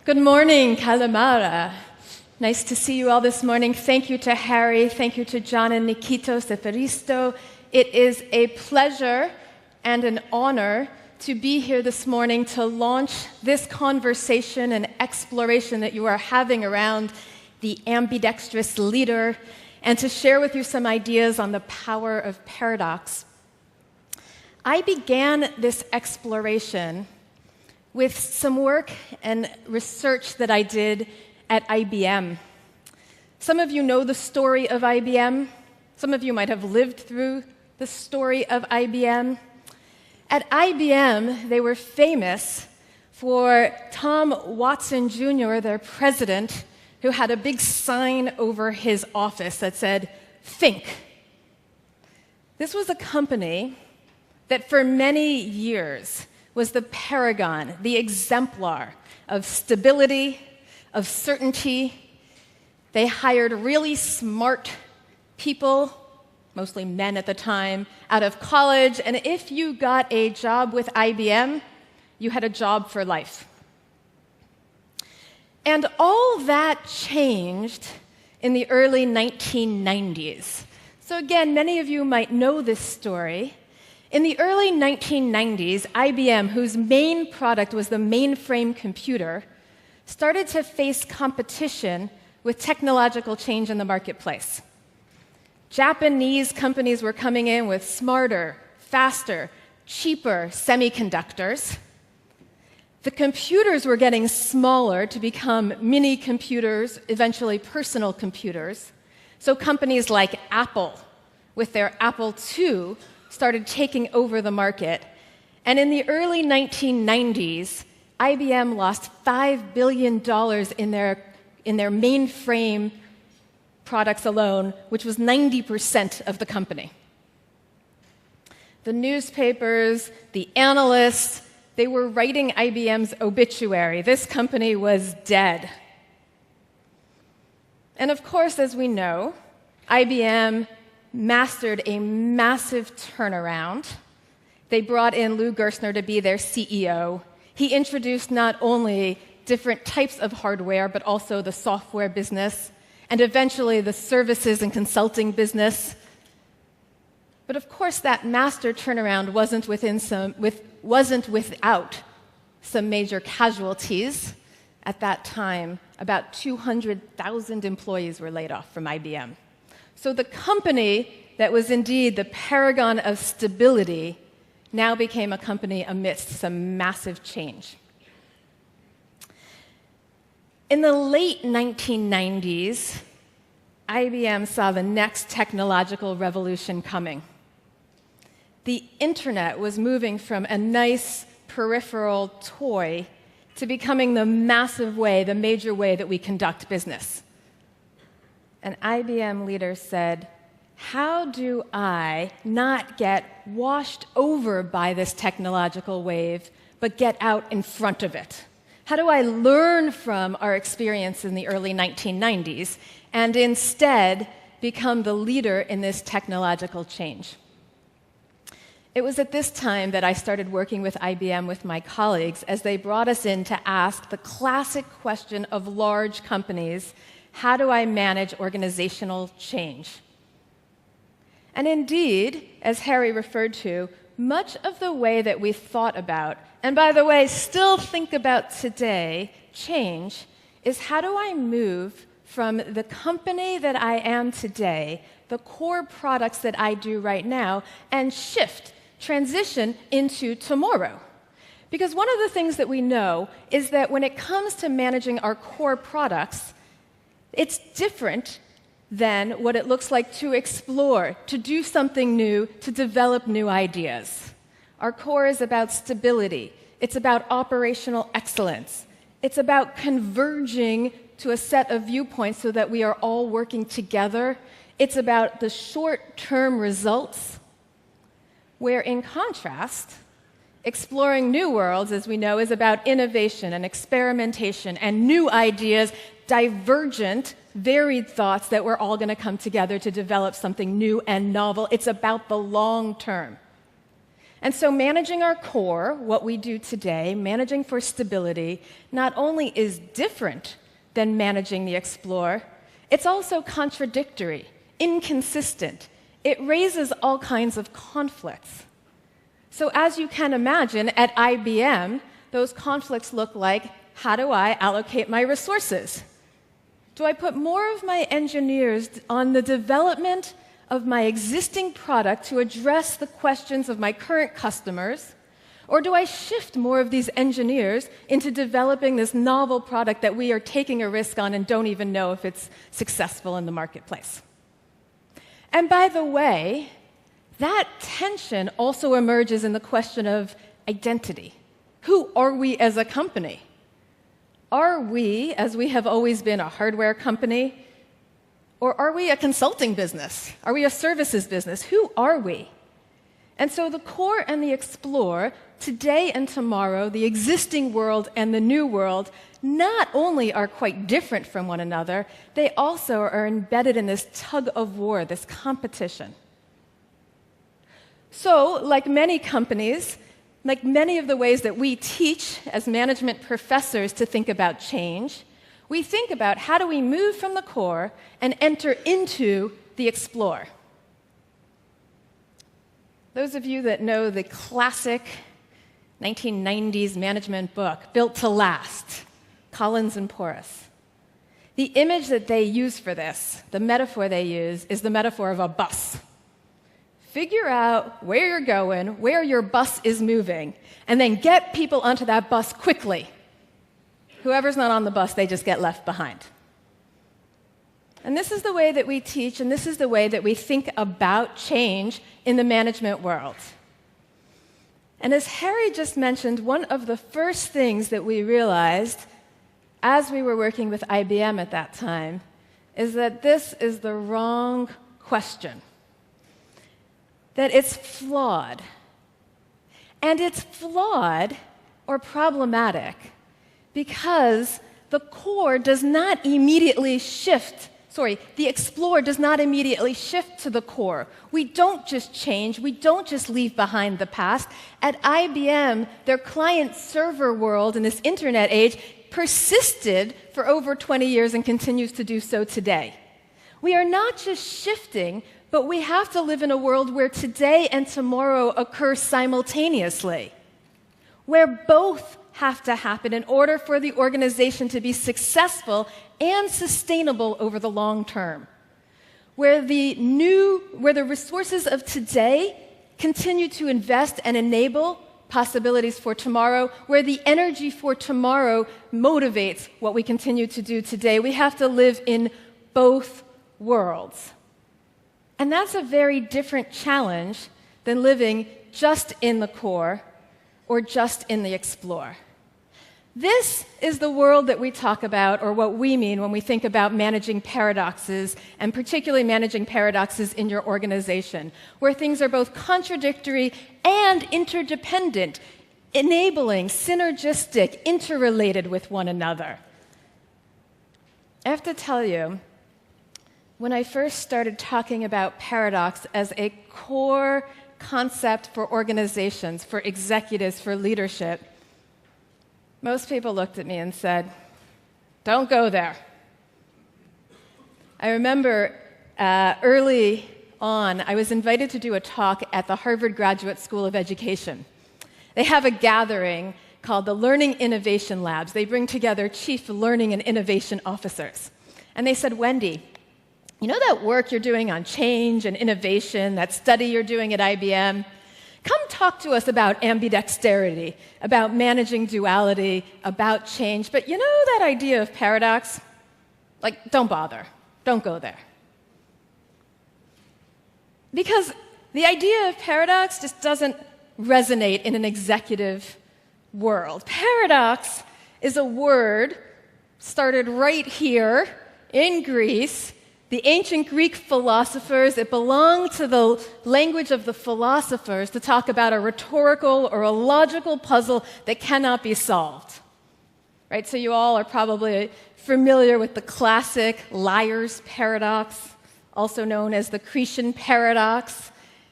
Good morning, Calamara. Nice to see you all this morning. Thank you to Harry. Thank you to John and Nikitos Efaristo. It is a pleasure and an honor to be here this morning to launch this conversation and exploration that you are having around the ambidextrous leader and to share with you some ideas on the power of paradox. I began this exploration with some work and research that I did at IBM. Some of you know the story of IBM. Some of you might have lived through the story of IBM. At IBM, they were famous for Tom Watson Jr., their president, who had a big sign over his office that said, "Think." This was a company that for many years was the paragon, the exemplar of stability, of certainty. They hired really smart people, mostly men at the time, out of college, and if you got a job with IBM, you had a job for life. And all that changed in the early 1990s. So again, many of you might know this story. In the early 1990s, IBM, whose main product was the mainframe computer, started to face competition with technological change in the marketplace. Japanese companies were coming in with smarter, faster, cheaper semiconductors. The computers were getting smaller to become mini computers, eventually personal computers. So companies like Apple, with their Apple II, started taking over the market. And in the early 1990s, IBM lost $5 billion in their mainframe products alone, which was 90% of the company. The newspapers, the analysts, they were writing IBM's obituary. This company was dead. And of course, as we know, IBM mastered a massive turnaround. They brought in Lou Gerstner to be their CEO. He introduced not only different types of hardware, but also the software business, and eventually the services and consulting business. But of course, that master turnaround wasn't without some major casualties. At that time, about 200,000 employees were laid off from IBM. So the company that was indeed the paragon of stability now became a company amidst some massive change. In the late 1990s, IBM saw the next technological revolution coming. The internet was moving from a nice peripheral toy to becoming the massive way, the major way that we conduct business. An IBM leader said, "How do I not get washed over by this technological wave, but get out in front of it? How do I learn from our experience in the early 1990s and instead become the leader in this technological change?" It was at this time that I started working with IBM with my colleagues as they brought us in to ask the classic question of large companies: how do I manage organizational change? And indeed, as Harry referred to, much of the way that we thought about, and by the way, still think about today, change, is how do I move from the company that I am today, the core products that I do right now, and transition into tomorrow. Because one of the things that we know is that when it comes to managing our core products, it's different than what it looks like to explore, to do something new, to develop new ideas. Our core is about stability. It's about operational excellence. It's about converging to a set of viewpoints so that we are all working together. It's about the short-term results, where in contrast, exploring new worlds, as we know, is about innovation and experimentation and new ideas, divergent, varied thoughts that we're all going to come together to develop something new and novel. It's about the long term. And so managing our core, what we do today, managing for stability, not only is different than managing the explore, it's also contradictory, inconsistent. It raises all kinds of conflicts. So as you can imagine, at IBM, those conflicts look like, how do I allocate my resources? Do I put more of my engineers on the development of my existing product to address the questions of my current customers? Or do I shift more of these engineers into developing this novel product that we are taking a risk on and don't even know if it's successful in the marketplace? And by the way, that tension also emerges in the question of identity. Who are we as a company? Are we, as we have always been, a hardware company? Or are we a consulting business? Are we a services business? Who are we? And so the core and the explore, today and tomorrow, the existing world and the new world, not only are quite different from one another, they also are embedded in this tug of war, this competition. So, like many companies, like many of the ways that we teach as management professors to think about change, we think about how do we move from the core and enter into the explore. Those of you that know the classic 1990s management book, Built to Last, Collins and Porras, the image that they use for this, the metaphor they use, is the metaphor of a bus. Figure out where you're going, where your bus is moving, and then get people onto that bus quickly. Whoever's not on the bus, they just get left behind. And this is the way that we teach, and this is the way that we think about change in the management world. And as Harry just mentioned, one of the first things that we realized as we were working with IBM at that time is that this is the wrong question. That it's flawed. And it's flawed or problematic because the core does not immediately shift. The explore does not immediately shift to the core. We don't just change. We don't just leave behind the past. At IBM, their client-server world in this internet age persisted for over 20 years and continues to do so today. We are not just shifting, but we have to live in a world where today and tomorrow occur simultaneously, where both have to happen in order for the organization to be successful and sustainable over the long term, where the resources of today continue to invest and enable possibilities for tomorrow, where the energy for tomorrow motivates what we continue to do today. We have to live in both worlds. And that's a very different challenge than living just in the core or just in the explore. This is the world that we talk about, or what we mean when we think about managing paradoxes, and particularly managing paradoxes in your organization, where things are both contradictory and interdependent, enabling, synergistic, interrelated with one another. I have to tell you, when I first started talking about paradox as a core concept for organizations, for executives, for leadership, most people looked at me and said, "Don't go there." I remember early on, I was invited to do a talk at the Harvard Graduate School of Education. They have a gathering called the Learning Innovation Labs. They bring together chief learning and innovation officers. And they said, "Wendy, you know that work you're doing on change and innovation, that study you're doing at IBM? Come talk to us about ambidexterity, about managing duality, about change. But you know that idea of paradox? Don't bother. Don't go there." Because the idea of paradox just doesn't resonate in an executive world. Paradox is a word started right here in Greece. The ancient Greek philosophers, it belonged to the language of the philosophers to talk about a rhetorical or a logical puzzle that cannot be solved. Right? So you all are probably familiar with the classic liar's paradox, also known as the Cretan paradox,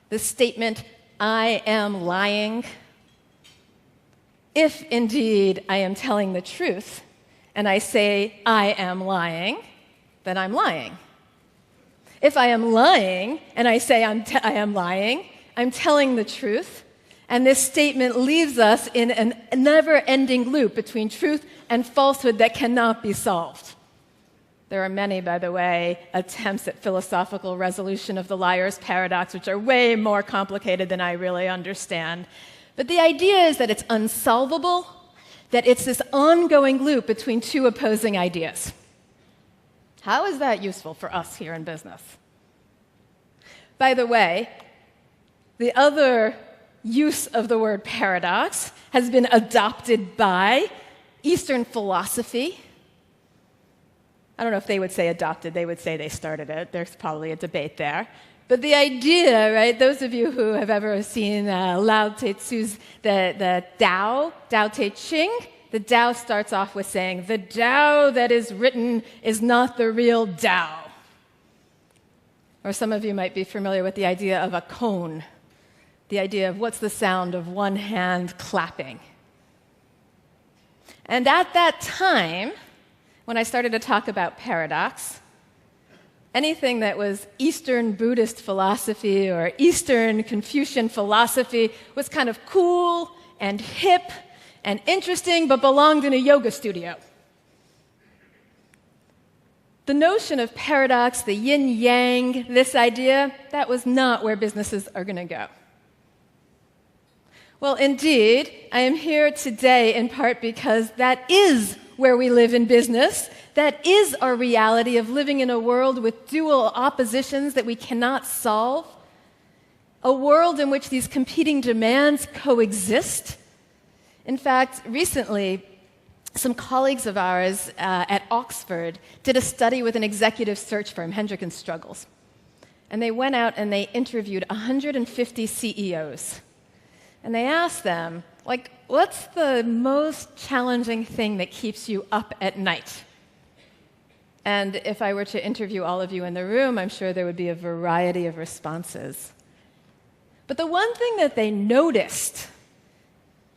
the statement, I am lying. If indeed I am telling the truth, and I say I am lying, then I'm lying. If I am lying, and I say I am lying, I'm telling the truth, and this statement leaves us in a never-ending loop between truth and falsehood that cannot be solved. There are many, by the way, attempts at philosophical resolution of the liar's paradox, which are way more complicated than I really understand. But the idea is that it's unsolvable, that it's this ongoing loop between two opposing ideas. How is that useful for us here in business? By the way, the other use of the word paradox has been adopted by Eastern philosophy. I don't know if they would say adopted, they would say they started it. There's probably a debate there. But the idea, right, those of you who have ever seen Lao Tzu's the Tao Te Ching, the Tao starts off with saying, the Tao that is written is not the real Tao. Or some of you might be familiar with the idea of a cone, the idea of what's the sound of one hand clapping. And at that time, when I started to talk about paradox, anything that was Eastern Buddhist philosophy or Eastern Confucian philosophy was kind of cool and hip and interesting, but belonged in a yoga studio. The notion of paradox, the yin-yang, this idea, that was not where businesses are going to go. Well, indeed, I am here today in part because that is where we live in business. That is our reality of living in a world with dual oppositions that we cannot solve, a world in which these competing demands coexist. In fact, recently, some colleagues of ours at Oxford did a study with an executive search firm, Hendrick & Struggles. And they went out and they interviewed 150 CEOs. And they asked them, like, what's the most challenging thing that keeps you up at night? And if I were to interview all of you in the room, I'm sure there would be a variety of responses. But the one thing that they noticed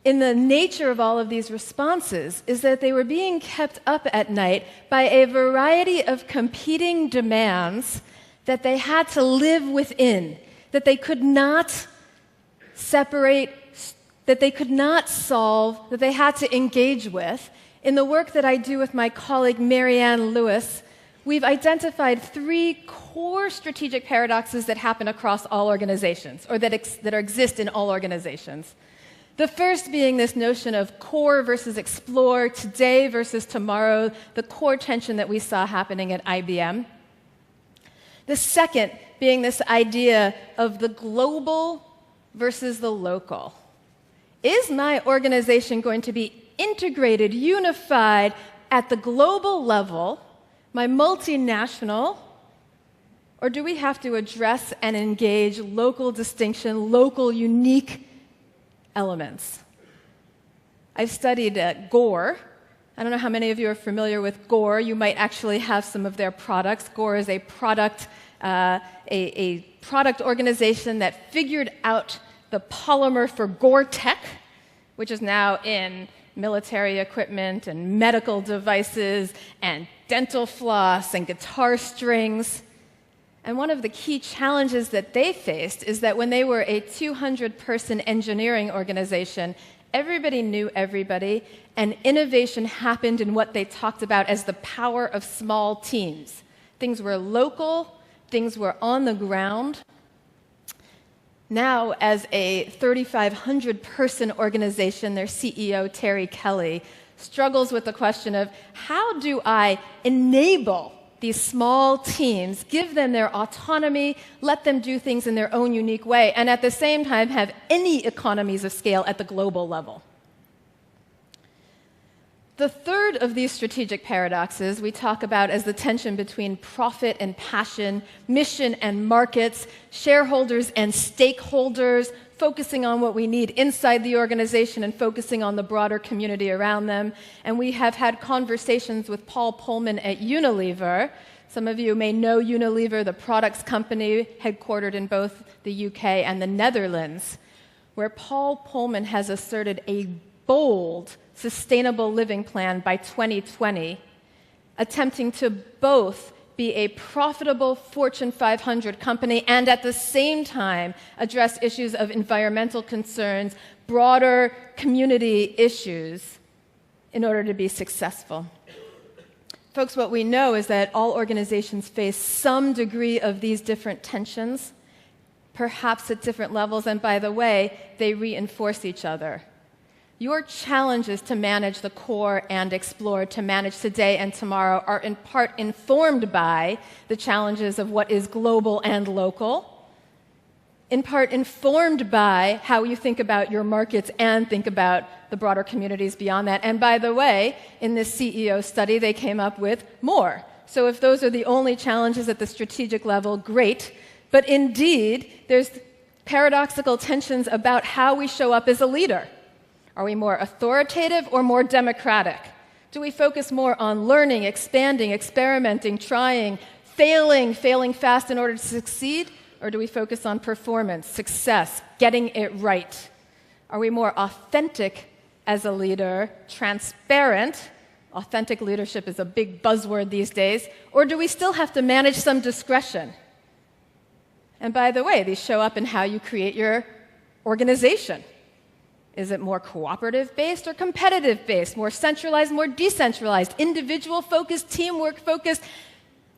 in the nature of all of these responses is that they were being kept up at night by a variety of competing demands that they had to live within, that they could not separate, that they could not solve, that they had to engage with. In the work that I do with my colleague Marianne Lewis, we've identified 3 core strategic paradoxes that happen across all organizations, or that exist in all organizations. The first being this notion of core versus explore, today versus tomorrow, the core tension that we saw happening at IBM. The second being this idea of the global versus the local. Is my organization going to be integrated, unified at the global level, my multinational, or do we have to address and engage local distinction, local unique elements? I've studied Gore. I don't know how many of you are familiar with Gore. You might actually have some of their products. Gore is a product organization that figured out the polymer for Gore-Tex, which is now in military equipment and medical devices and dental floss and guitar strings. And one of the key challenges that they faced is that when they were a 200-person engineering organization, everybody knew everybody, and innovation happened in what they talked about as the power of small teams. Things were local, things were on the ground. Now, as a 3,500-person organization, their CEO, Terry Kelly, struggles with the question of how do I enable these small teams, give them their autonomy, let them do things in their own unique way, and at the same time have any economies of scale at the global level. The third of these strategic paradoxes we talk about as the tension between profit and passion, mission and markets, shareholders and stakeholders, focusing on what we need inside the organization and focusing on the broader community around them. And we have had conversations with Paul Pullman at Unilever. Some of you may know Unilever, the products company headquartered in both the UK and the Netherlands. where Paul Pullman has asserted a bold, sustainable living plan by 2020, attempting to both be a profitable Fortune 500 company and at the same time address issues of environmental concerns, broader community issues in order to be successful. Folks, what we know is that all organizations face some degree of these different tensions, perhaps at different levels, and by the way, they reinforce each other. Your challenges to manage the core and explore, to manage today and tomorrow, are in part informed by the challenges of what is global and local, in part informed by how you think about your markets and think about the broader communities beyond that. And by the way, in this CEO study, they came up with more. So if those are the only challenges at the strategic level, great. But indeed, there's paradoxical tensions about how we show up as a leader. Are we more authoritative or more democratic? Do we focus more on learning, expanding, experimenting, trying, failing fast in order to succeed? Or do we focus on performance, success, getting it right? Are we more authentic as a leader, transparent? Authentic leadership is a big buzzword these days. Or do we still have to manage some discretion? And by the way, these show up in how you create your organization. Is it more cooperative-based or competitive-based? More centralized, more decentralized? Individual-focused, teamwork-focused?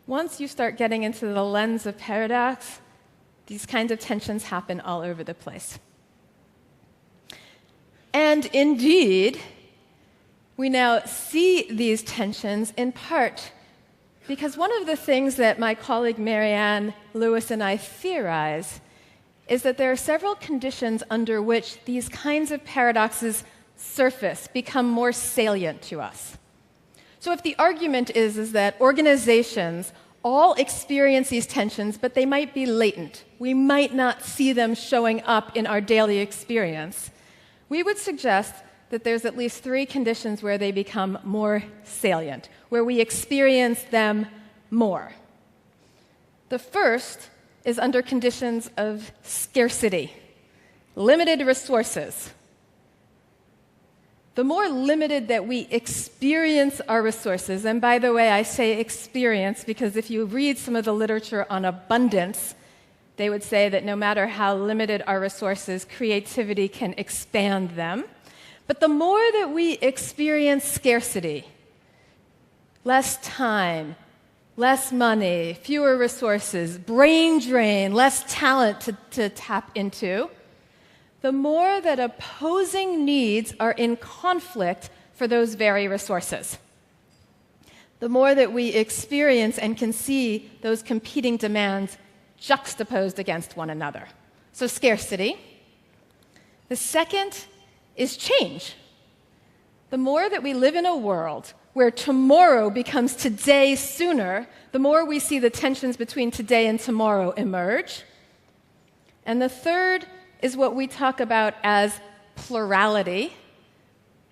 Once you start getting into the lens of paradox, these kinds of tensions happen all over the place. And indeed, we now see these tensions in part because one of the things that my colleague Marianne Lewis and I theorize is that there are several conditions under which these kinds of paradoxes surface, become more salient to us. So if the argument is that organizations all experience these tensions, but they might be latent, we might not see them showing up in our daily experience, we would suggest that there's at least three conditions where they become more salient, where we experience them more. The first is under conditions of scarcity, limited resources. The more limited that we experience our resources, and by the way, I say experience because if you read some of the literature on abundance, they would say that no matter how limited our resources, creativity can expand them. But the more that we experience scarcity, less time, less money, fewer resources, brain drain, less talent to tap into, the more that opposing needs are in conflict for those very resources. The more that we experience and can see those competing demands juxtaposed against one another. So scarcity. The second is change. The more that we live in a world where tomorrow becomes today sooner, the more we see the tensions between today and tomorrow emerge. And the third is what we talk about as plurality,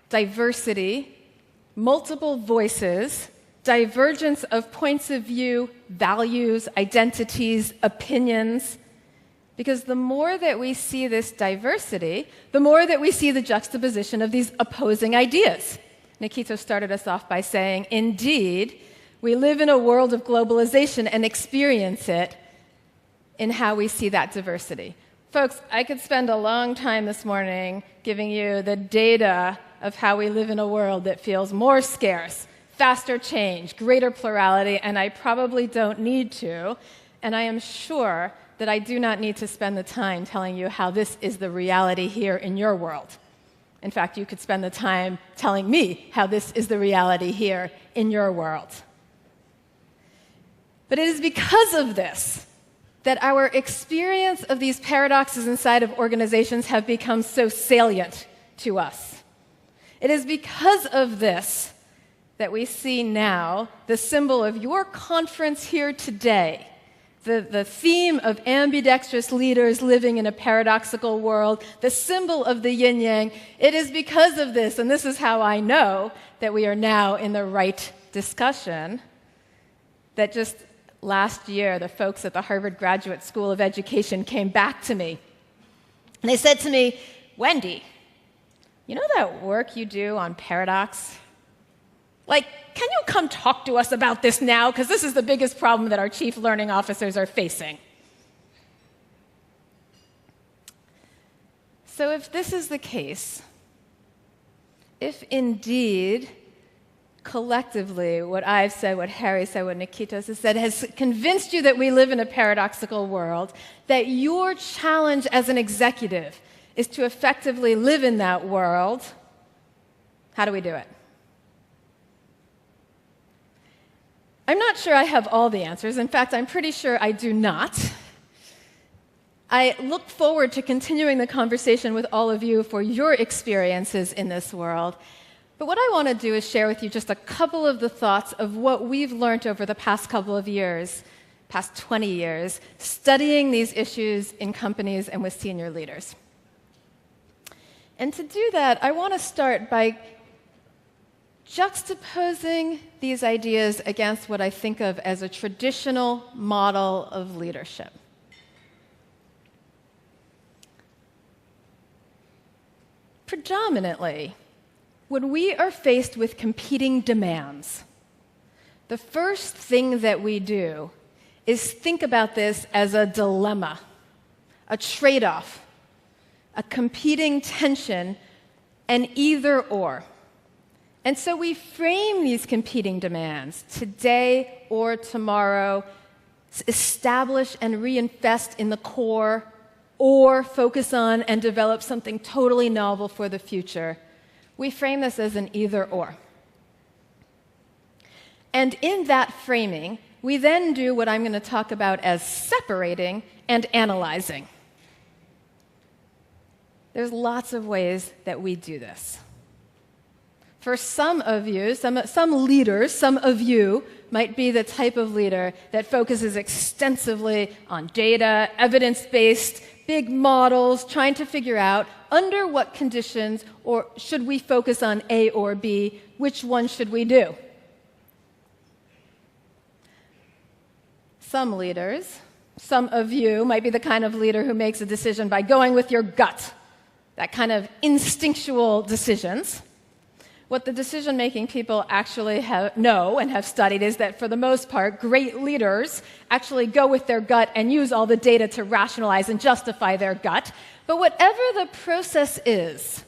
diversity, multiple voices, divergence of points of view, values, identities, opinions. Because the more that we see this diversity, the more that we see the juxtaposition of these opposing ideas. Nikito started us off by saying, indeed, we live in a world of globalization and experience it in how we see that diversity. Folks, I could spend a long time this morning giving you the data of how we live in a world that feels more scarce, faster change, greater plurality, and I probably don't need to. And I am sure that I do not need to spend the time telling you how this is the reality here in your world. In fact, you could spend the time telling me how this is the reality here in your world. But it is because of this that our experience of these paradoxes inside of organizations have become so salient to us. It is because of this that we see now the symbol of your conference here today, the theme of ambidextrous leaders living in a paradoxical world, the symbol of the yin-yang. It is because of this, and this is how I know that we are now in the right discussion, that just last year the folks at the Harvard Graduate School of Education came back to me And they said to me, Wendy, you know that work you do on paradox? Like, can you come talk to us about this now? Because this is the biggest problem that our chief learning officers are facing. So if this is the case, if indeed collectively what I've said, what Harry said, what Nikitas has said has convinced you that we live in a paradoxical world, that your challenge as an executive is to effectively live in that world, how do we do it? I'm not sure I have all the answers. In fact, I'm pretty sure I do not. I look forward to continuing the conversation with all of you for your experiences in this world. But what I want to do is share with you just a couple of the thoughts of what we've learned over the past couple of years, past 20 years, studying these issues in companies and with senior leaders. And to do that, I want to start by juxtaposing these ideas against what I think of as a traditional model of leadership. Predominantly, when we are faced with competing demands, the first thing that we do is think about this as a dilemma, a trade-off, a competing tension, an either-or. And so we frame these competing demands, today or tomorrow, establish and reinvest in the core, or focus on and develop something totally novel for the future. We frame this as an either-or. And in that framing, we then do what I'm going to talk about as separating and analyzing. There's lots of ways that we do this. For some of you, some leaders, some of you might be the type of leader that focuses extensively on data, evidence-based, big models, trying to figure out under what conditions or should we focus on A or B, which one should we do? Some leaders, some of you might be the kind of leader who makes a decision by going with your gut, that kind of instinctual decisions. What the decision-making people actually know and have studied is that, for the most part, great leaders actually go with their gut and use all the data to rationalize and justify their gut. But whatever the process is,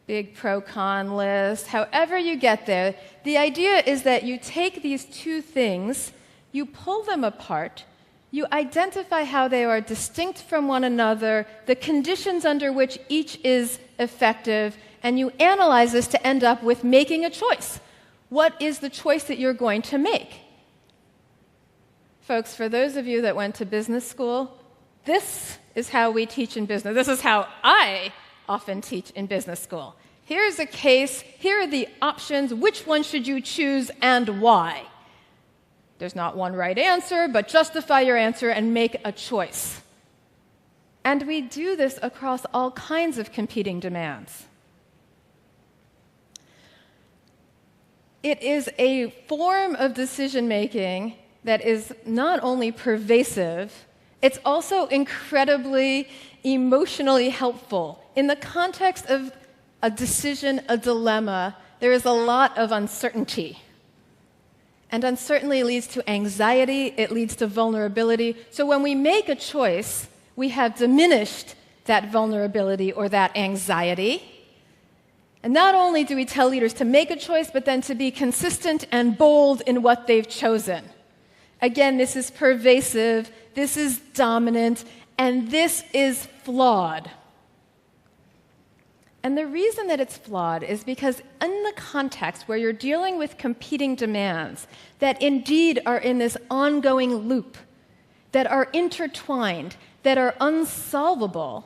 big pro-con list, however you get there, the idea is that you take these two things, you pull them apart, you identify how they are distinct from one another, the conditions under which each is effective, and you analyze this to end up with making a choice. What is the choice that you're going to make? Folks, for those of you that went to business school, this is how we teach in business. This is how I often teach in business school. Here's a case, here are the options, which one should you choose and why? There's not one right answer, but justify your answer and make a choice. And we do this across all kinds of competing demands. It is a form of decision-making that is not only pervasive, it's also incredibly emotionally helpful. In the context of a decision, a dilemma, there is a lot of uncertainty. And uncertainty leads to anxiety, it leads to vulnerability. So when we make a choice, we have diminished that vulnerability or that anxiety. And not only do we tell leaders to make a choice, but then to be consistent and bold in what they've chosen. Again, this is pervasive, this is dominant, and this is flawed. And the reason that it's flawed is because in the context where you're dealing with competing demands that indeed are in this ongoing loop, that are intertwined, that are unsolvable,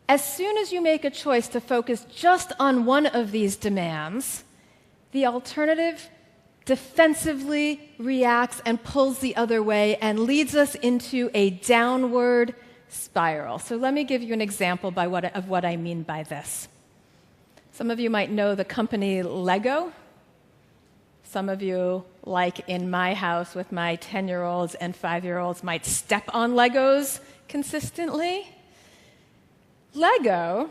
as soon as you make a choice to focus just on one of these demands, the alternative defensively reacts and pulls the other way and leads us into a downward spiral. So let me give you an example of what I mean by this. Some of you might know the company Lego. Some of you, like in my house with my 10-year-olds and 5-year-olds, might step on Legos consistently. Lego,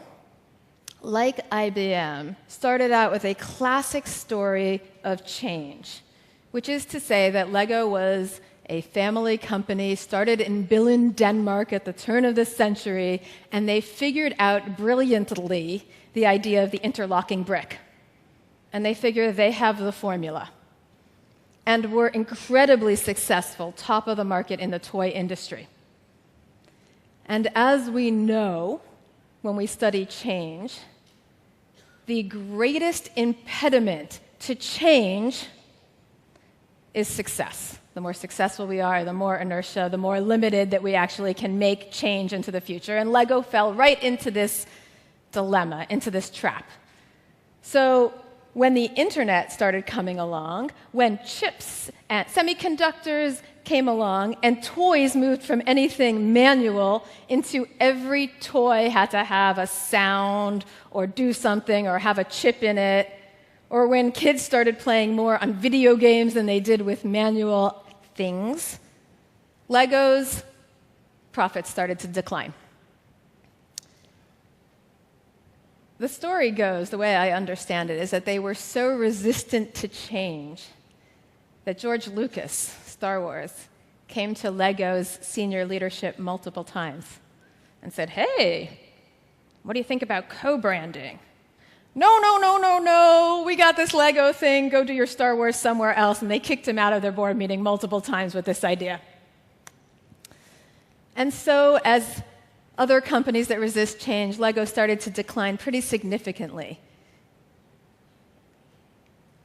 like IBM, started out with a classic story of change, which is to say that Lego was a family company started in Billund, Denmark at the turn of the century, and they figured out brilliantly the idea of the interlocking brick. And they figure they have the formula. And were incredibly successful, top of the market in the toy industry. And as we know, when we study change, the greatest impediment to change is success. The more successful we are, the more inertia, the more limited that we actually can make change into the future. And Lego fell right into this dilemma, into this trap. So when the internet started coming along, when chips and semiconductors came along, and toys moved from anything manual into every toy had to have a sound or do something or have a chip in it, or when kids started playing more on video games than they did with manual things, Lego's profits started to decline. The story goes, the way I understand it, is that they were so resistant to change that George Lucas, Star Wars, came to Lego's senior leadership multiple times and said, "Hey, what do you think about co-branding?" No, we got this Lego thing, go do your Star Wars somewhere else. And they kicked him out of their board meeting multiple times with this idea. And so, as other companies that resist change, Lego started to decline pretty significantly.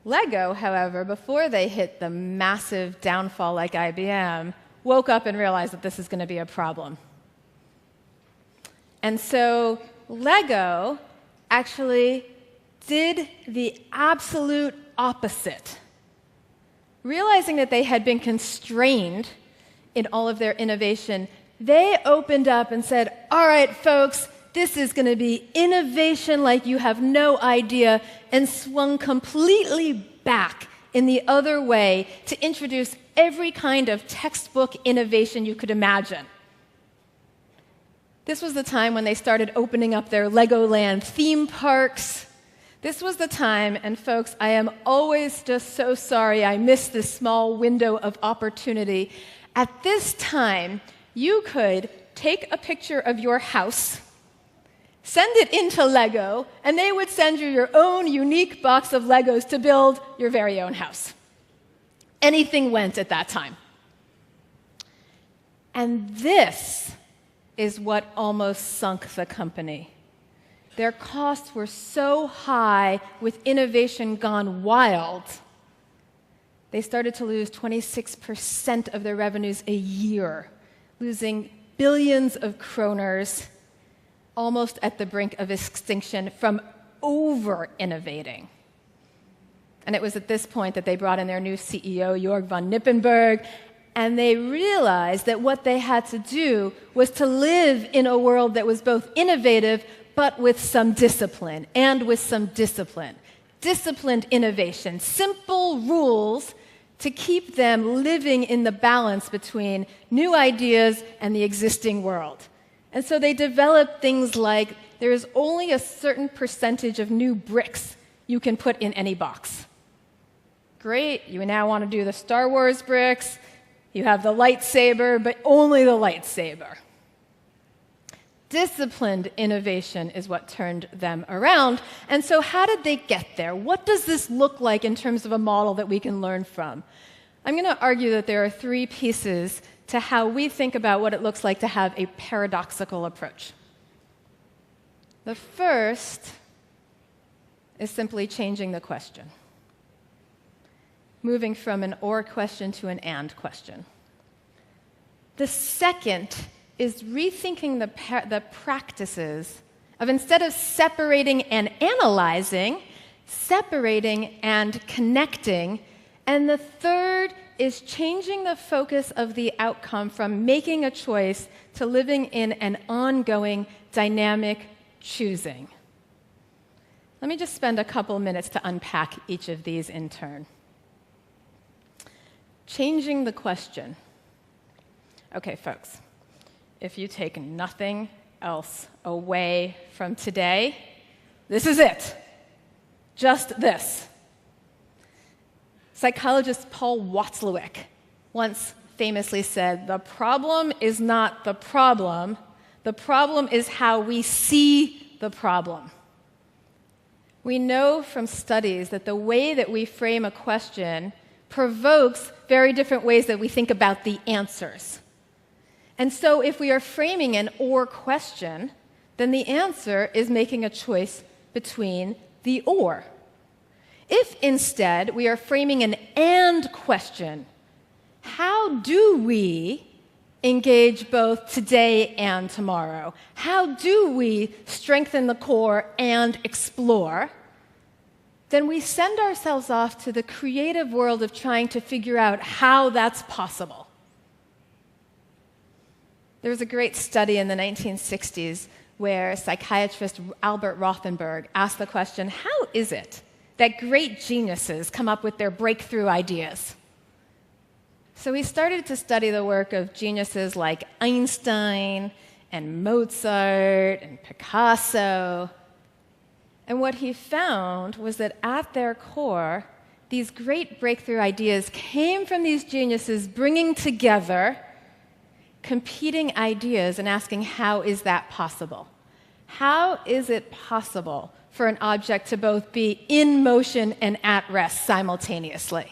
Lego, however, before they hit the massive downfall like IBM, woke up and realized that this is going to be a problem. And so Lego actually did the absolute opposite. Realizing that they had been constrained in all of their innovation, they opened up and said, "All right, folks, this is going to be innovation like you have no idea," and swung completely back in the other way to introduce every kind of textbook innovation you could imagine. This was the time when they started opening up their Legoland theme parks. This was the time, and folks, I am always just so sorry I missed this small window of opportunity. At this time, you could take a picture of your house, send it into Lego, and they would send you your own unique box of Legos to build your very own house. Anything went at that time. And this is what almost sunk the company. Their costs were so high with innovation gone wild, they started to lose 26% of their revenues a year, losing billions of kroners, almost at the brink of extinction from over-innovating. And it was at this point that they brought in their new CEO, Jörg von Nippenberg, and they realized that what they had to do was to live in a world that was both innovative but with some discipline, and with some discipline. Disciplined innovation, simple rules to keep them living in the balance between new ideas and the existing world. And so they developed things like there is only a certain percentage of new bricks you can put in any box. Great, you now want to do the Star Wars bricks, you have the lightsaber, but only the lightsaber. Disciplined innovation is what turned them around. And so how did they get there? What does this look like in terms of a model that we can learn from? I'm going to argue that there are three pieces to how we think about what it looks like to have a paradoxical approach. The first is simply changing the question, moving from an or question to an and question. The second is rethinking the practices of, instead of separating and analyzing, separating and connecting. And the third is changing the focus of the outcome from making a choice to living in an ongoing, dynamic choosing. Let me just spend a couple minutes to unpack each of these in turn. Changing the question. Okay, folks. If you take nothing else away from today. This is it. Just this. Psychologist Paul Watzlawick once famously said, "The problem is not the problem is how we see the problem." We know from studies that the way that we frame a question provokes very different ways that we think about the answers. And so if we are framing an or question, then the answer is making a choice between the or. If instead we are framing an and question, how do we engage both today and tomorrow? How do we strengthen the core and explore? Then we send ourselves off to the creative world of trying to figure out how that's possible. There was a great study in the 1960s where psychiatrist Albert Rothenberg asked the question, how is it that great geniuses come up with their breakthrough ideas? So he started to study the work of geniuses like Einstein and Mozart and Picasso. And what he found was that at their core, these great breakthrough ideas came from these geniuses bringing together competing ideas and asking, how is that possible? How is it possible for an object to both be in motion and at rest simultaneously?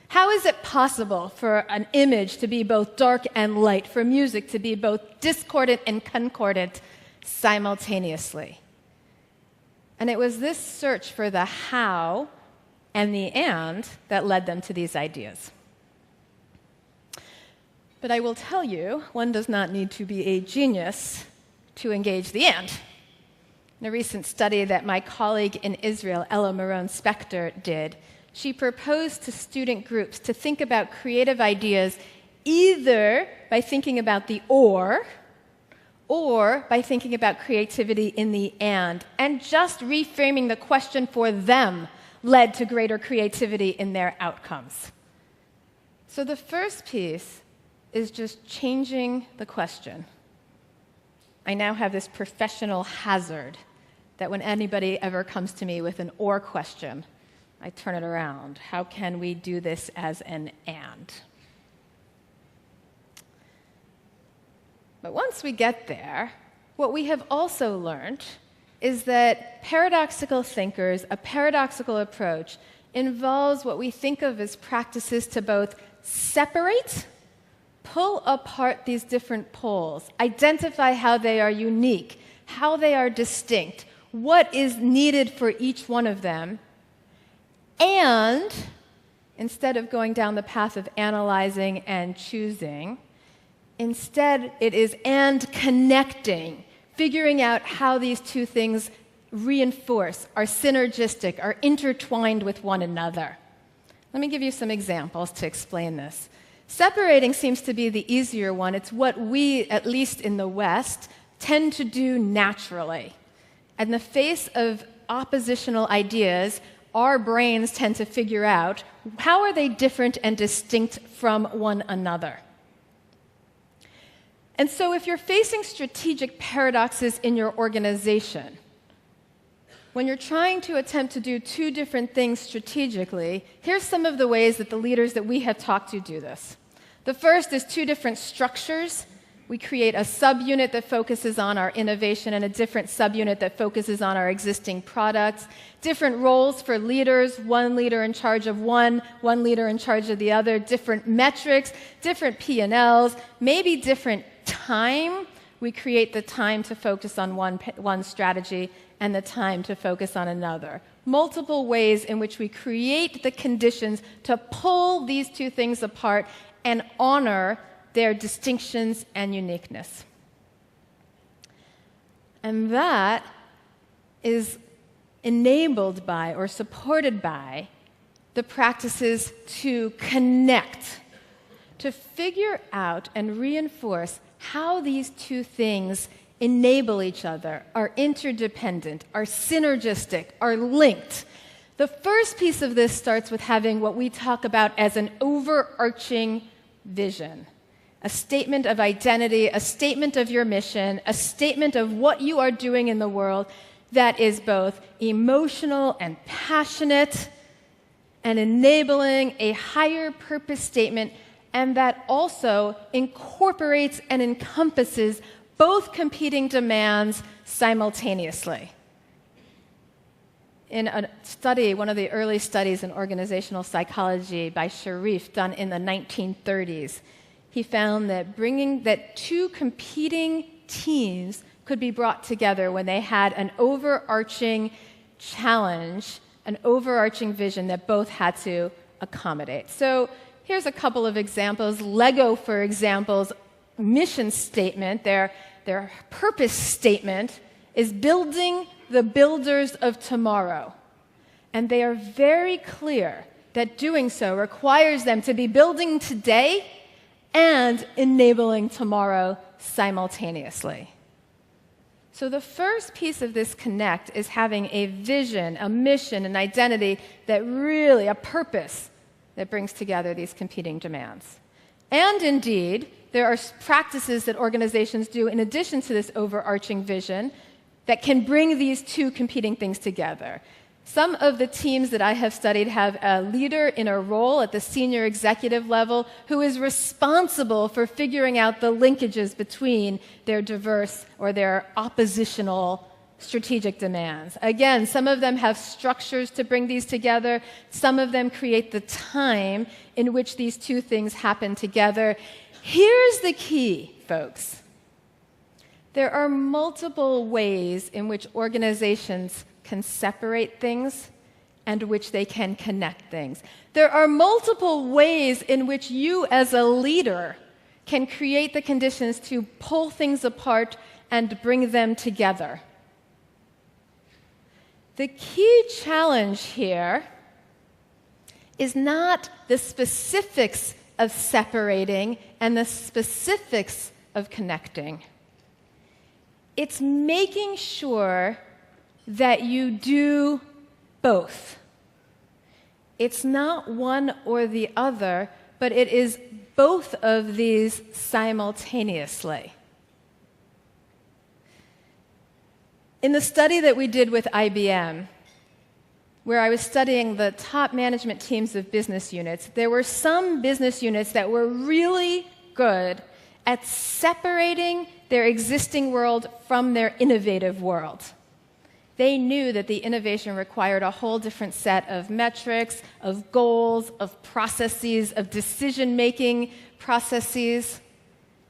How is it possible for an image to be both dark and light, for music to be both discordant and concordant simultaneously? And it was this search for the how and the and that led them to these ideas. But I will tell you, one does not need to be a genius to engage the and. In a recent study that my colleague in Israel, Ella Marone-Spector, did, she proposed to student groups to think about creative ideas either by thinking about the or by thinking about creativity in the and just reframing the question for them led to greater creativity in their outcomes. So the first piece is just changing the question. I now have this professional hazard that when anybody ever comes to me with an or question, I turn it around. How can we do this as an and? But once we get there, what we have also learned is that paradoxical thinkers, a paradoxical approach, involves what we think of as practices to both separate, pull apart these different poles, identify how they are unique, how they are distinct, what is needed for each one of them, and instead of going down the path of analyzing and choosing, instead it is and connecting, figuring out how these two things reinforce, are synergistic, are intertwined with one another. Let me give you some examples to explain this. Separating seems to be the easier one. It's what we, at least in the West, tend to do naturally. In the face of oppositional ideas, our brains tend to figure out how are they different and distinct from one another. And so if you're facing strategic paradoxes in your organization, when you're trying to attempt to do two different things strategically, here's some of the ways that the leaders that we have talked to do this. The first is two different structures. We create a subunit that focuses on our innovation and a different subunit that focuses on our existing products. Different roles for leaders, one leader in charge of one leader in charge of the other, different metrics, different P&Ls, maybe different time. We create the time to focus on one strategy and the time to focus on another. Multiple ways in which we create the conditions to pull these two things apart and honor their distinctions and uniqueness. And that is enabled by or supported by the practices to connect, to figure out and reinforce how these two things enable each other, are interdependent, are synergistic, are linked. The first piece of this starts with having what we talk about as an overarching vision. a statement of identity, a statement of your mission, a statement of what you are doing in the world that is both emotional and passionate and enabling a higher purpose statement, and that also incorporates and encompasses both competing demands simultaneously. In a study, one of the early studies in organizational psychology by Sharif, done in the 1930s, he found that two competing teams could be brought together when they had an overarching challenge, an overarching vision that both had to accommodate. So here's a couple of examples. Lego, for example's mission statement, their purpose statement, is building the builders of tomorrow. And they are very clear that doing so requires them to be building today and enabling tomorrow simultaneously. So the first piece of this connect is having a vision, a mission, an identity that really, a purpose that brings together these competing demands. And indeed, there are practices that organizations do in addition to this overarching vision that can bring these two competing things together. Some of the teams that I have studied have a leader in a role at the senior executive level who is responsible for figuring out the linkages between their diverse or their oppositional strategic demands. Again, some of them have structures to bring these together. Some of them create the time in which these two things happen together. Here's the key, folks. There are multiple ways in which organizations can separate things and which they can connect things. There are multiple ways in which you as a leader can create the conditions to pull things apart and bring them together. The key challenge here is not the specifics of separating and the specifics of connecting. It's making sure that you do both. It's not one or the other, but it is both of these simultaneously. In the study that we did with IBM, where I was studying the top management teams of business units, there were some business units that were really good at separating their existing world from their innovative world. They knew that the innovation required a whole different set of metrics, of goals, of processes, of decision-making processes.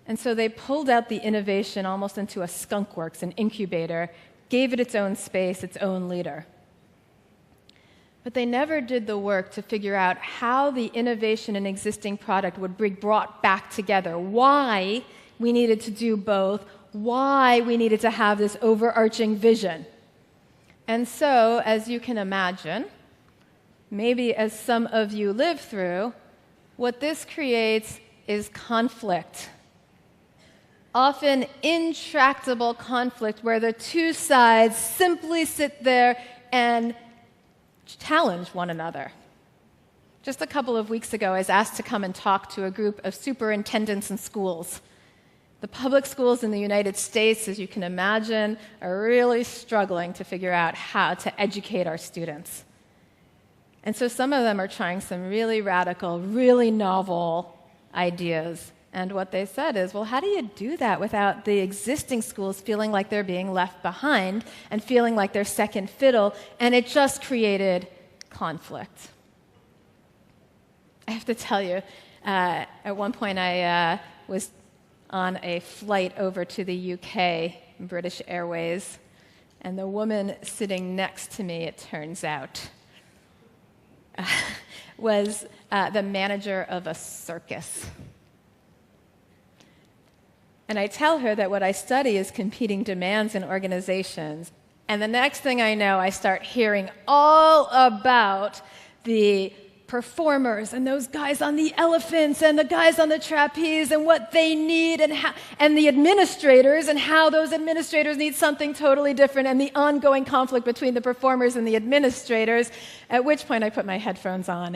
And so they pulled out the innovation almost into a skunkworks, an incubator, gave it its own space, its own leader. But they never did the work to figure out how the innovation in existing product would be brought back together, why we needed to do both, why we needed to have this overarching vision. And so, as you can imagine, maybe as some of you live through, what this creates is conflict. Often intractable conflict where the two sides simply sit there and challenge one another. Just a couple of weeks ago, I was asked to come and talk to a group of superintendents in schools. The public schools in the United States, as you can imagine, are really struggling to figure out how to educate our students. And so some of them are trying some really radical, really novel ideas. And what they said is, well, how do you do that without the existing schools feeling like they're being left behind and feeling like they're second fiddle? And it just created conflict. I have to tell you, at one point I was on a flight over to the UK, British Airways, and the woman sitting next to me, it turns out, was the manager of a circus. And I tell her that what I study is competing demands in organizations, and the next thing I know, I start hearing all about the performers and those guys on the elephants and the guys on the trapeze and what they need and the administrators and how those administrators need something totally different and the ongoing conflict between the performers and the administrators, at which point I put my headphones on.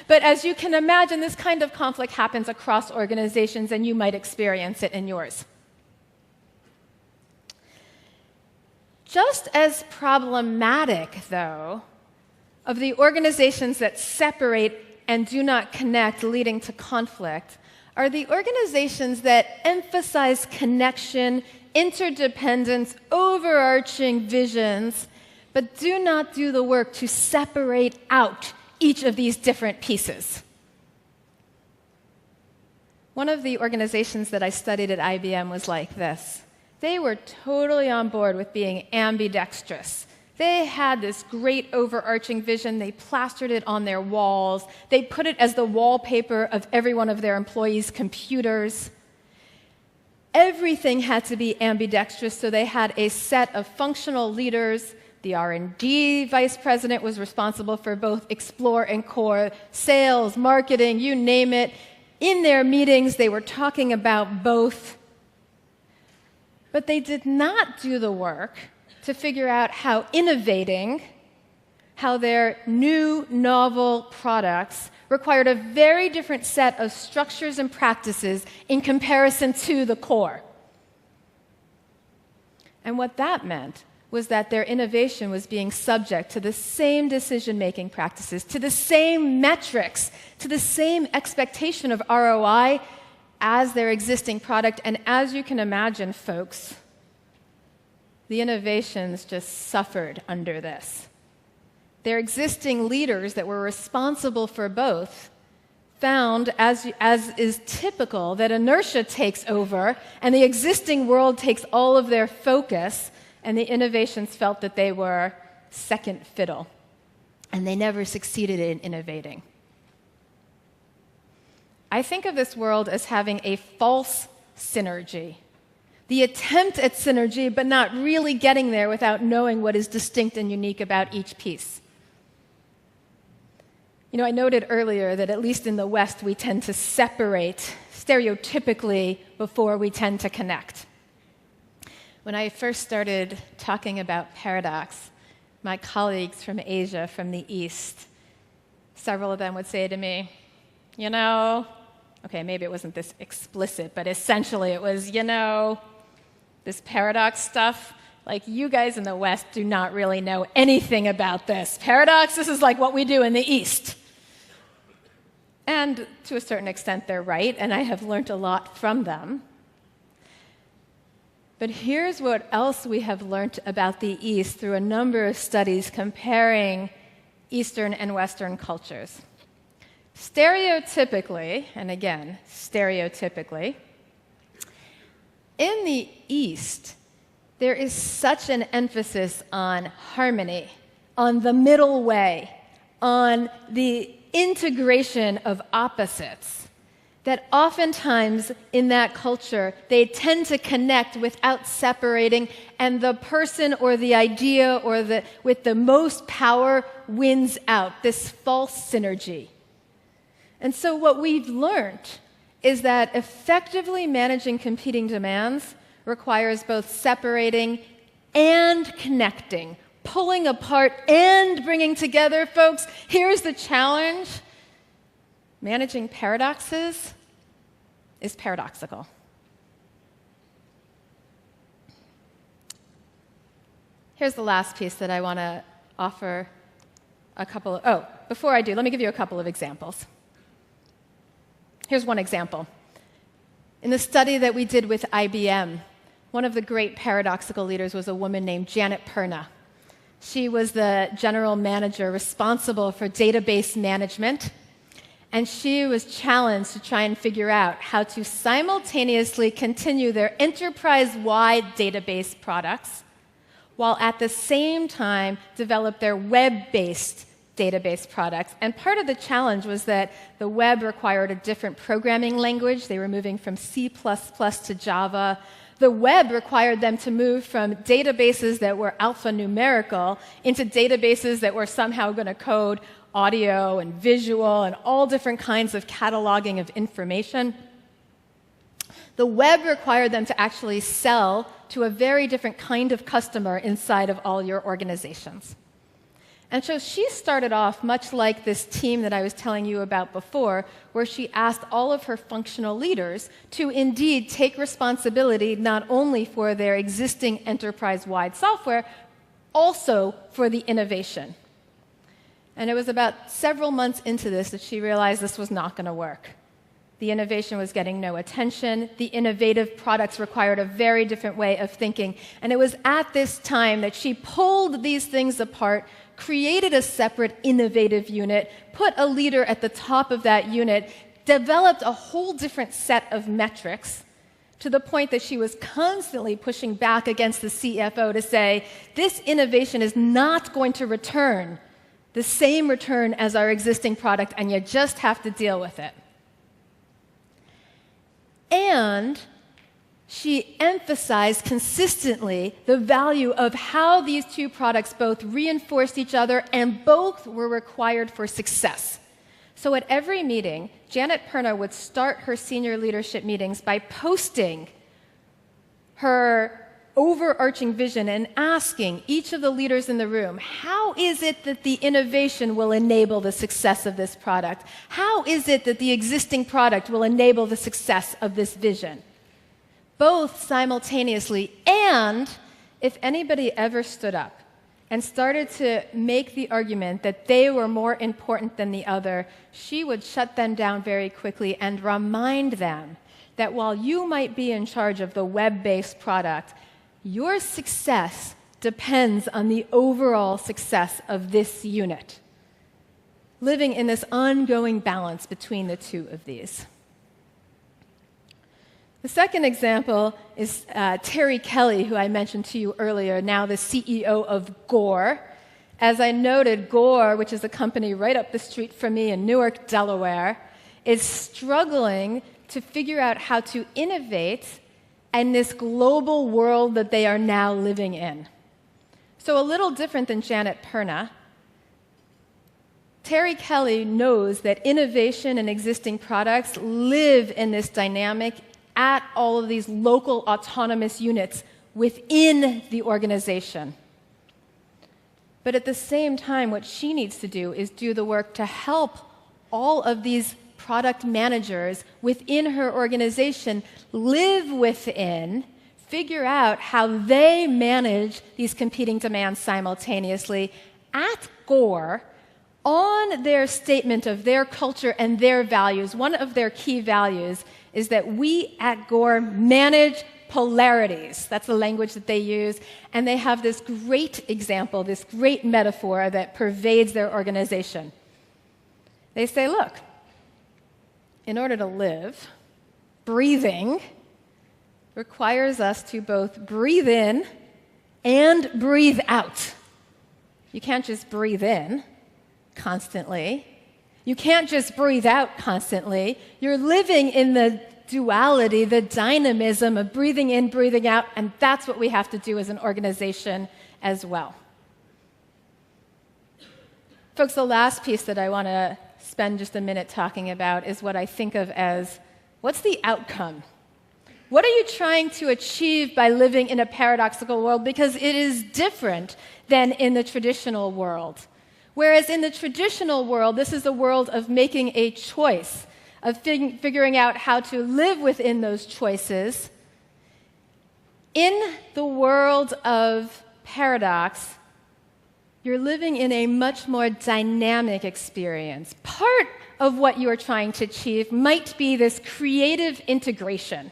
But as you can imagine, this kind of conflict happens across organizations and you might experience it in yours. Just as problematic, though, of the organizations that separate and do not connect, leading to conflict, are the organizations that emphasize connection, interdependence, overarching visions, but do not do the work to separate out each of these different pieces. One of the organizations that I studied at IBM was like this. They were totally on board with being ambidextrous. They had this great overarching vision. They plastered it on their walls. They put it as the wallpaper of every one of their employees' computers. Everything had to be ambidextrous, so they had a set of functional leaders. The R&D vice president was responsible for both Explore and Core, sales, marketing, you name it. In their meetings, they were talking about both. But they did not do the work to figure out how innovating, how their new, novel products required a very different set of structures and practices in comparison to the core. And what that meant was that their innovation was being subject to the same decision-making practices, to the same metrics, to the same expectation of ROI as their existing product. And as you can imagine, folks, the innovations just suffered under this. Their existing leaders that were responsible for both found, as is typical, that inertia takes over and the existing world takes all of their focus, and the innovations felt that they were second fiddle, and they never succeeded in innovating. I think of this world as having a false synergy. The attempt at synergy, but not really getting there without knowing what is distinct and unique about each piece. You know, I noted earlier that at least in the West, we tend to separate stereotypically before we tend to connect. When I first started talking about paradox, my colleagues from Asia, from the East, several of them would say to me, you know, okay, maybe it wasn't this explicit, but essentially it was, you know, this paradox stuff, like you guys in the West do not really know anything about this. Paradox, this is like what we do in the East. And to a certain extent, they're right, and I have learned a lot from them. But here's what else we have learned about the East through a number of studies comparing Eastern and Western cultures. Stereotypically, and again, stereotypically, in the East, there is such an emphasis on harmony, on the middle way, on the integration of opposites, that oftentimes in that culture, they tend to connect without separating, and the person or the idea or with the most power wins out, this false synergy. And so what we've learned is that effectively managing competing demands requires both separating and connecting, pulling apart and bringing together. Folks, here's the challenge. Managing paradoxes is paradoxical. Here's the last piece that I want to offer before I do, let me give you a couple of examples. Here's one example. In the study that we did with IBM, one of the great paradoxical leaders was a woman named Janet Perna. She was the general manager responsible for database management, and she was challenged to try and figure out how to simultaneously continue their enterprise-wide database products while at the same time develop their web-based database products. And part of the challenge was that the web required a different programming language. They were moving from C++ to Java. The web required them to move from databases that were alphanumerical into databases that were somehow going to code audio and visual and all different kinds of cataloging of information. The web required them to actually sell to a very different kind of customer inside of all your organizations. And so she started off much like this team that I was telling you about before, where she asked all of her functional leaders to indeed take responsibility not only for their existing enterprise-wide software, also for the innovation. And it was about several months into this that she realized this was not going to work. The innovation was getting no attention. The innovative products required a very different way of thinking. And it was at this time that she pulled these things apart, created a separate innovative unit, put a leader at the top of that unit, developed a whole different set of metrics, to the point that she was constantly pushing back against the CFO to say, this innovation is not going to return the same return as our existing product, and you just have to deal with it. And she emphasized consistently the value of how these two products both reinforced each other and both were required for success. So at every meeting, Janet Perna would start her senior leadership meetings by posting her overarching vision and asking each of the leaders in the room, how is it that the innovation will enable the success of this product? How is it that the existing product will enable the success of this vision? Both simultaneously. And if anybody ever stood up and started to make the argument that they were more important than the other, she would shut them down very quickly and remind them that while you might be in charge of the web-based product, your success depends on the overall success of this unit, living in this ongoing balance between the two of these. The second example is Terry Kelly, who I mentioned to you earlier, now the CEO of Gore. As I noted, Gore, which is a company right up the street from me in Newark, Delaware, is struggling to figure out how to innovate in this global world that they are now living in. So a little different than Janet Perna, Terry Kelly knows that innovation and existing products live in this dynamic at all of these local autonomous units within the organization. But at the same time, what she needs to do is do the work to help all of these product managers within her organization live within, figure out how they manage these competing demands simultaneously at Gore on their statement of their culture and their values. One of their key values is that we at Gore manage polarities. That's the language that they use. And they have this great example, this great metaphor that pervades their organization. They say, look, in order to live, breathing requires us to both breathe in and breathe out. You can't just breathe in constantly. You can't just breathe out constantly. You're living in the duality, the dynamism of breathing in, breathing out, and that's what we have to do as an organization as well. Folks, the last piece that I want to spend just a minute talking about is what I think of as, what's the outcome? What are you trying to achieve by living in a paradoxical world? Because it is different than in the traditional world. Whereas in the traditional world, this is a world of making a choice, of figuring out how to live within those choices. In the world of paradox, you're living in a much more dynamic experience. Part of what you are trying to achieve might be this creative integration.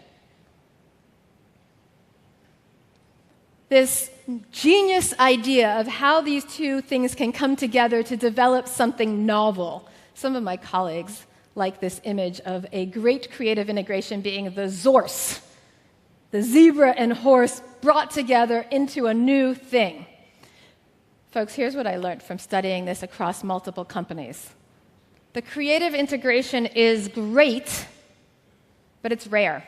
This genius idea of how these two things can come together to develop something novel. Some of my colleagues like this image of a great creative integration being the Zorse, the zebra and horse brought together into a new thing. Folks, here's what I learned from studying this across multiple companies. The creative integration is great, but it's rare.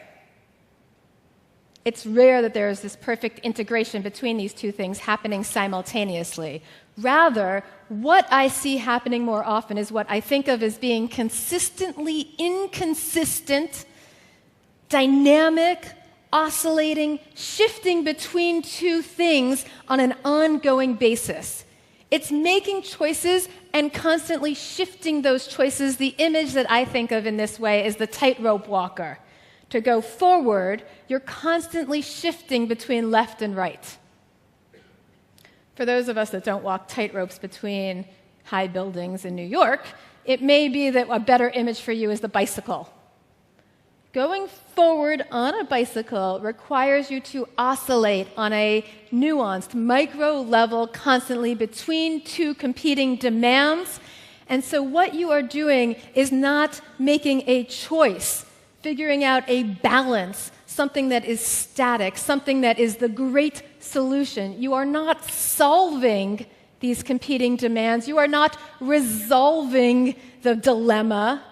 It's rare that there is this perfect integration between these two things happening simultaneously. Rather, what I see happening more often is what I think of as being consistently inconsistent, dynamic, oscillating, shifting between two things on an ongoing basis. It's making choices and constantly shifting those choices. The image that I think of in this way is the tightrope walker. To go forward, you're constantly shifting between left and right. For those of us that don't walk tightropes between high buildings in New York, it may be that a better image for you is the bicycle. Going forward on a bicycle requires you to oscillate on a nuanced, micro level constantly between two competing demands. And so what you are doing is not making a choice, figuring out a balance, something that is static, something that is the great solution. You are not solving these competing demands. You are not resolving the dilemma.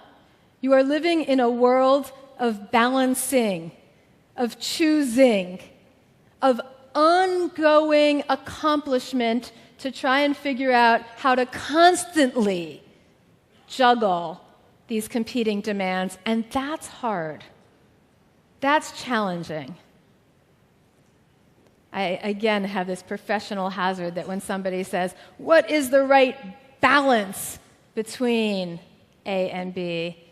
You are living in a world of balancing, of choosing, of ongoing accomplishment to try and figure out how to constantly juggle these competing demands. And that's hard. That's challenging. I, again, have this professional hazard that when somebody says, what is the right balance between A and B?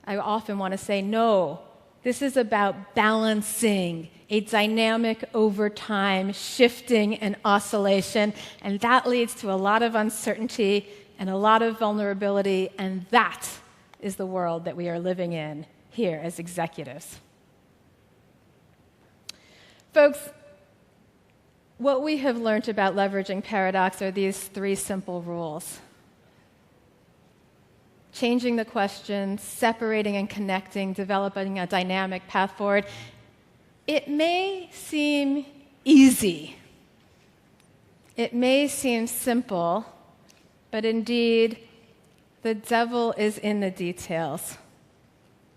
I often want to say, no, this is about balancing a dynamic over time, shifting and oscillation, and that leads to a lot of uncertainty and a lot of vulnerability, and that is the world that we are living in here as executives. Folks, what we have learned about leveraging paradox are these three simple rules. Changing the question, separating and connecting, developing a dynamic path forward. It may seem easy. It may seem simple, but indeed, the devil is in the details.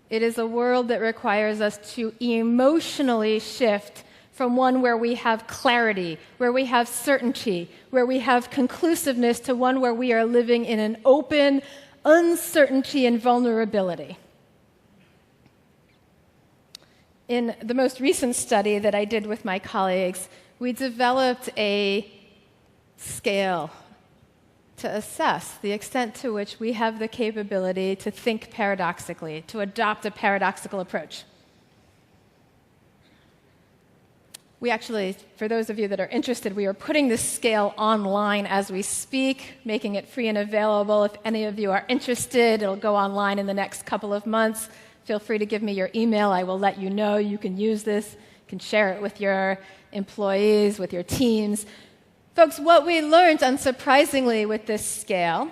It is a world that requires us to emotionally shift from one where we have clarity, where we have certainty, where we have conclusiveness, to one where we are living in an open uncertainty and vulnerability. In the most recent study that I did with my colleagues, we developed a scale to assess the extent to which we have the capability to think paradoxically, to adopt a paradoxical approach. We actually, for those of you that are interested, we are putting this scale online as we speak, making it free and available. If any of you are interested, it'll go online in the next couple of months. Feel free to give me your email. I will let you know. You can use this. You can share it with your employees, with your teams. Folks, what we learned, unsurprisingly, with this scale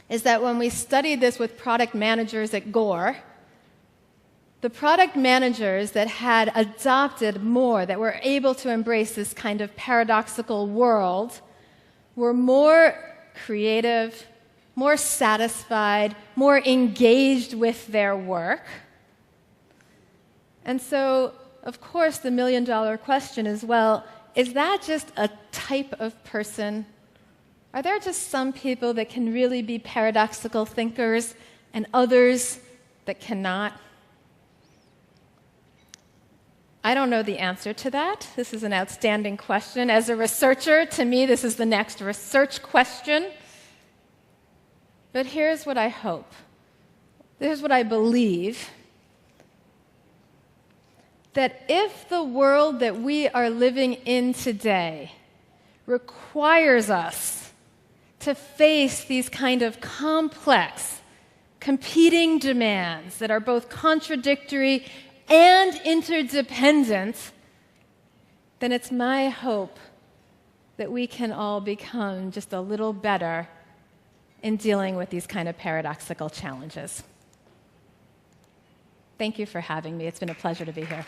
is that when we studied this with product managers at Gore, the product managers that had adopted more, that were able to embrace this kind of paradoxical world, were more creative, more satisfied, more engaged with their work. And so, of course, the million-dollar question is, well, is that just a type of person? Are there just some people that can really be paradoxical thinkers and others that cannot? I don't know the answer to that. This is an outstanding question. As a researcher, to me, this is the next research question. But here's what I hope. Here's what I believe. That if the world that we are living in today requires us to face these kind of complex, competing demands that are both contradictory and interdependent, then it's my hope that we can all become just a little better in dealing with these kind of paradoxical challenges. Thank you for having me. It's been a pleasure to be here.